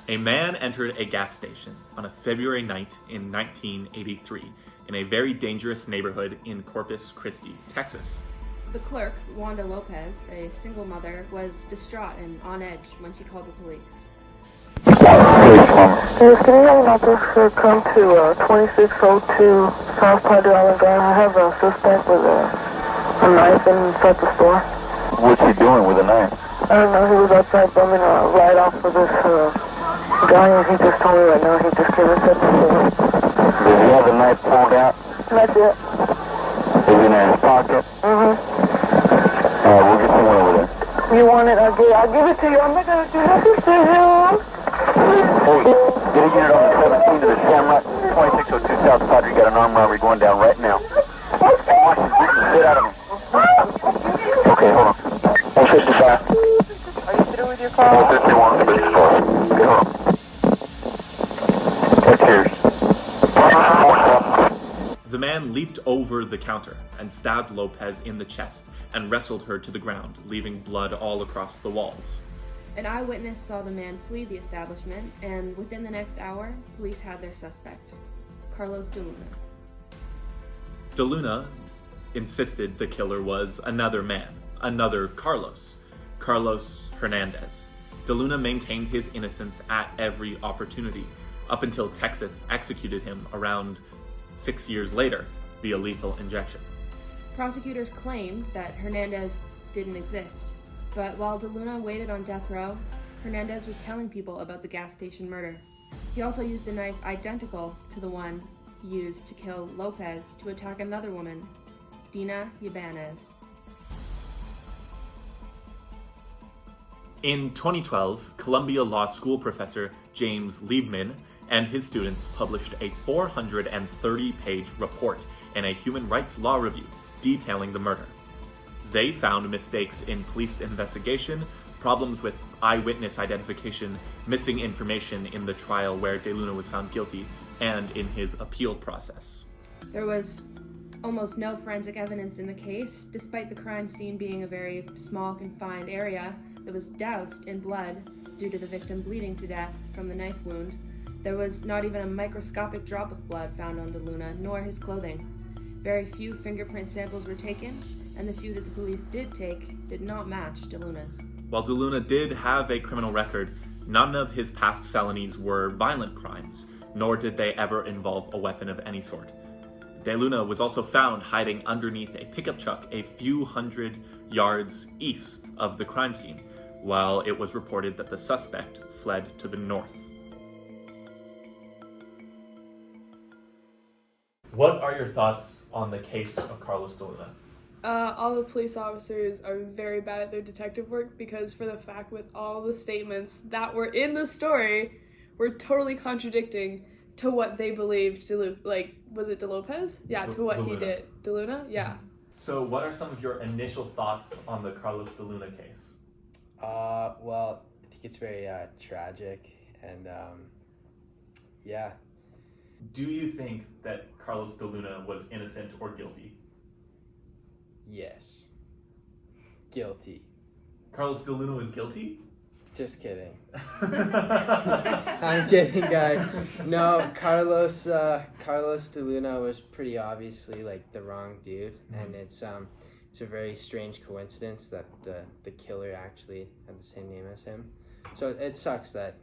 A man entered a gas station on a February night in 1983 in a very dangerous neighborhood in Corpus Christi, Texas. The clerk, Wanda Lopez, a single mother, was distraught and on edge when she called the police. Yes, can you have an officer come to 2602 South Padre Island Drive? I have a suspect with a knife inside the store. What's he doing with a knife? I don't know, he was outside bumming a ride off with this guy, and he just told me right now, he just came and said before. Does he have the knife pulled out? Not yet. Is it in his pocket? Mm-hmm. We'll get someone over there. You want it? I'll give it to you. I'm not going to do nothing to you. Hey, get a unit on the 17 to the Shamrock, 2602 South Padre. Got an armed robbery going down right now. Watch his beat the shit out of him. Okay, hold on. 155. Are you through with your call? 151, space 4. Okay, hold on. Cheers. The man leaped over the counter and stabbed Lopez in the chest and wrestled her to the ground, leaving blood all across the walls. An eyewitness saw the man flee the establishment, and within the next hour, police had their suspect, Carlos Deluna. Deluna insisted the killer was another man, another Carlos Hernandez. Deluna maintained his innocence at every opportunity, up until Texas executed him around 6 years later via lethal injection. Prosecutors claimed that Hernandez didn't exist, but while Deluna waited on death row, Hernandez was telling people about the gas station murder. He also used a knife identical to the one he used to kill Lopez to attack another woman, Dina Yabanez. In 2012, Columbia Law School professor James Liebman and his students published a 430-page report in a human rights law review detailing the murder. They found mistakes in police investigation, problems with eyewitness identification, missing information in the trial where Deluna was found guilty, and in his appeal process. There was almost no forensic evidence in the case, despite the crime scene being a very small, confined area that was doused in blood due to the victim bleeding to death from the knife wound. There was not even a microscopic drop of blood found on Deluna, nor his clothing. Very few fingerprint samples were taken, and the few that the police did take did not match Deluna's. While Deluna did have a criminal record, none of his past felonies were violent crimes, nor did they ever involve a weapon of any sort. Deluna was also found hiding underneath a pickup truck a few hundred yards east of the crime scene, while it was reported that the suspect fled to the north. What are your thoughts on the case of Carlos Deluna? All the police officers are very bad at their detective work because for the fact with all the statements that were in the story were totally contradicting to what they believed was it De Lopez? Yeah, to what he did. Deluna? Yeah. So what are some of your initial thoughts on the Carlos Deluna case? Well, I think it's very tragic and yeah. Do you think that Carlos Deluna was innocent or guilty? Yes. Guilty. Carlos Deluna was guilty? Just kidding. I'm kidding, guys. No, Carlos Deluna was pretty obviously the wrong dude, and it's a very strange coincidence that the killer actually had the same name as him. So it sucks that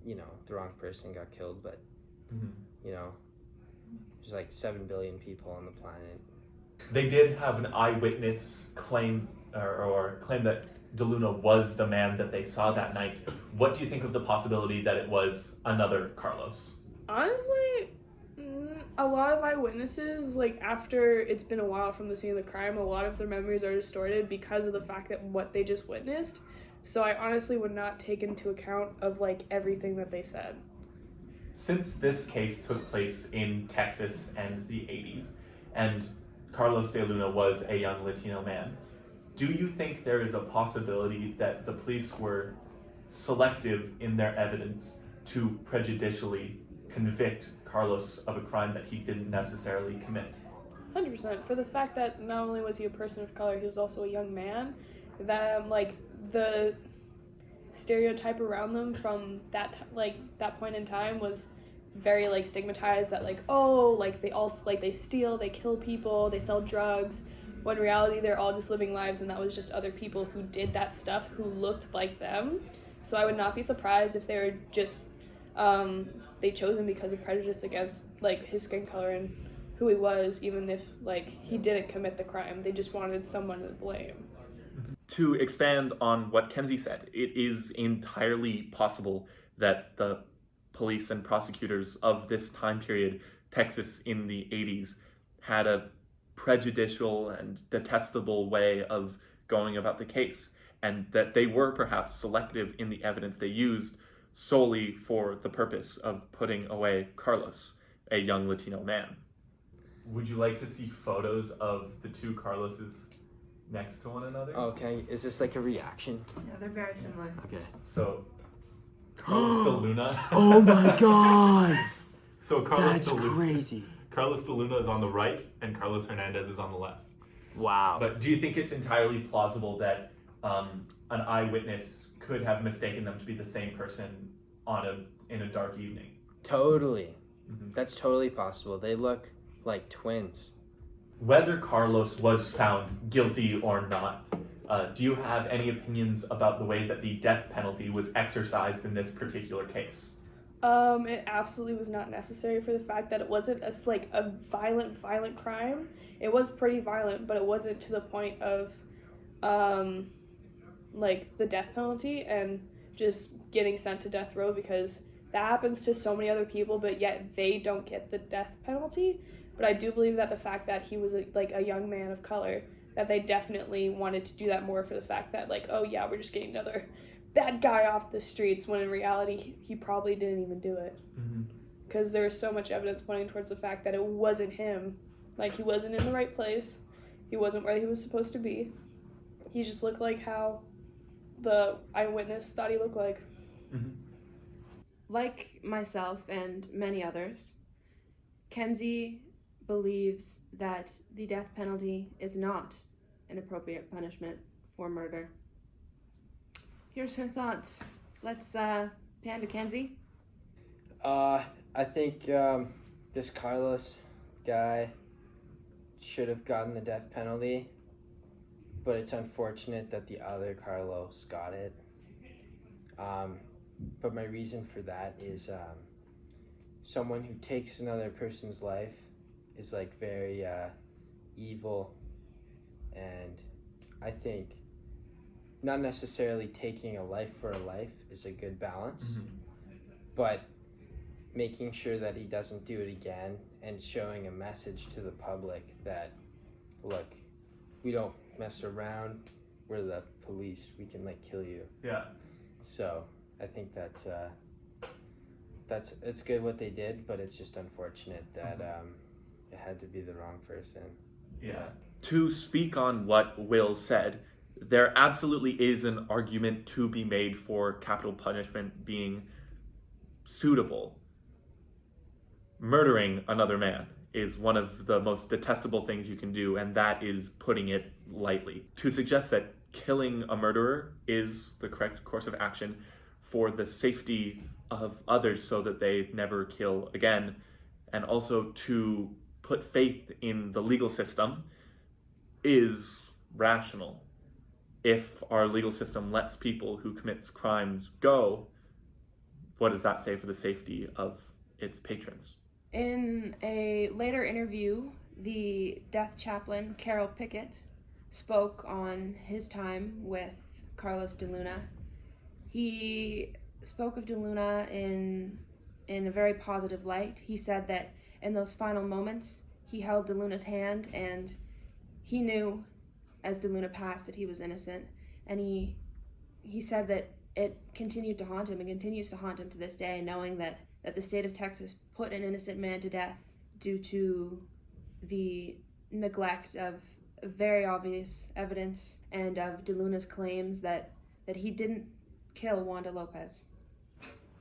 the wrong person got killed, but there's 7 billion people on the planet. They did have an eyewitness claim or claim that Deluna was the man that they saw that night. What do you think of the possibility that it was another Carlos? Honestly, a lot of eyewitnesses, after it's been a while from the scene of the crime, a lot of their memories are distorted because of the fact that what they just witnessed. So I honestly would not take into account of everything that they said. Since this case took place in Texas and the 80s, and Carlos Deluna was a young Latino man, do you think there is a possibility that the police were selective in their evidence to prejudicially convict Carlos of a crime that he didn't necessarily commit? 100%. For the fact that not only was he a person of color, he was also a young man. That like the stereotype around them from that that point in time was very like stigmatized. That like, oh, like they all like they steal, they kill people, they sell drugs. When in reality they're all just living lives, and that was just other people who did that stuff who looked like them. So I would not be surprised if they were just they chose him because of prejudice against like his skin color and who he was, even if like he didn't commit the crime. They just wanted someone to blame. To expand on what Kenzie said, it is entirely possible that the police and prosecutors of this time period, Texas in the 80s, had a prejudicial and detestable way of going about the case, and that they were perhaps selective in the evidence they used solely for the purpose of putting away Carlos, a young Latino man. Would you like to see photos of the two Carloses next to one another? Okay, is this like a reaction? Yeah, they're very similar. Okay. So, Carlos Deluna. Oh my god! So Carlos That's Deluna. crazy. Carlos Deluna is on the right, and Carlos Hernandez is on the left. Wow. But do you think it's entirely plausible that an eyewitness could have mistaken them to be the same person in a dark evening? Totally. Mm-hmm. That's totally possible. They look like twins. Whether Carlos was found guilty or not, do you have any opinions about the way that the death penalty was exercised in this particular case? It absolutely was not necessary for the fact that it wasn't a violent crime. It was pretty violent, but it wasn't to the point of like the death penalty and just getting sent to death row, because that happens to so many other people, but yet they don't get the death penalty. But I do believe that the fact that he was a young man of color, that they definitely wanted to do that more for the fact that like, oh yeah, we're just getting another bad guy off the streets, when in reality he probably didn't even do it. Because there was so much evidence pointing towards the fact that it wasn't him. Like, he wasn't in the right place, he wasn't where he was supposed to be, he just looked like how the eyewitness thought he looked like. Like myself and many others, Kenzie believes that the death penalty is not an appropriate punishment for murder. Here's her thoughts. Let's pan to Kenzie. I think this Carlos guy should have gotten the death penalty, but it's unfortunate that the other Carlos got it. But my reason for that is someone who takes another person's life is like very evil, and I think not necessarily taking a life for a life is a good balance, but making sure that he doesn't do it again and showing a message to the public that, look, we don't mess around, we're the police, we can like kill you. Yeah. So I think that's it's good what they did, but it's just unfortunate that it had to be the wrong person. Yeah. To speak on what Will said, there absolutely is an argument to be made for capital punishment being suitable. Murdering another man is one of the most detestable things you can do, and that is putting it lightly. To suggest that killing a murderer is the correct course of action for the safety of others so that they never kill again, and also to put faith in the legal system, is rational. If our legal system lets people who commit crimes go, what does that say for the safety of its patrons? In a later interview, the death chaplain, Carol Pickett, spoke on his time with Carlos Deluna. He spoke of Deluna in a very positive light. He said that in those final moments, he held Deluna's hand, and he knew as Deluna passed that he was innocent, and he said that it continued to haunt him and continues to haunt him to this day, knowing that the state of Texas put an innocent man to death due to the neglect of very obvious evidence and of Deluna's claims that he didn't kill Wanda Lopez.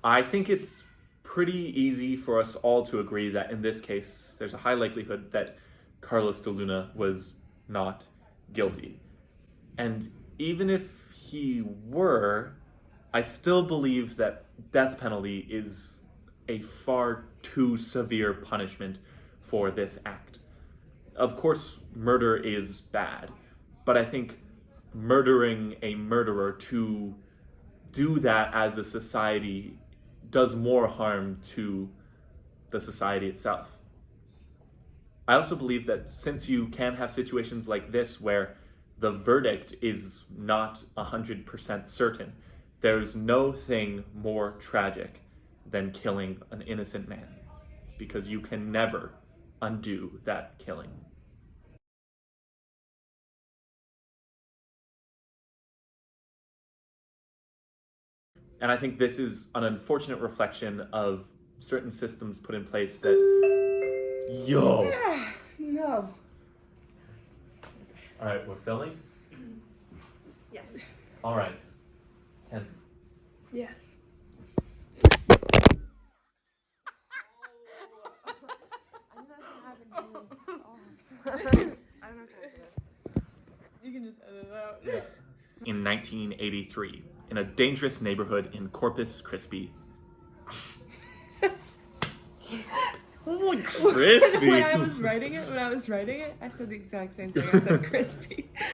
I think it's pretty easy for us all to agree that in this case, there's a high likelihood that Carlos Deluna was not guilty. And even if he were, I still believe that death penalty is a far too severe punishment for this act. Of course, murder is bad, but I think murdering a murderer, to do that as a society, does more harm to the society itself. I also believe that since you can have situations like this where the verdict is not 100% certain, there's no thing more tragic than killing an innocent man, because you can never undo that killing. And I think this is an unfortunate reflection of certain systems put in place that... Yo! No. Alright, we're filming? Yes. Alright. Kenzie. Yes. I knew that was gonna happen. I don't know time for this. You can just edit it out. Yeah. In 1983, in a dangerous neighborhood in Corpus Christi. Oh, crispy! When I was writing it, I said the exact same thing. I said crispy.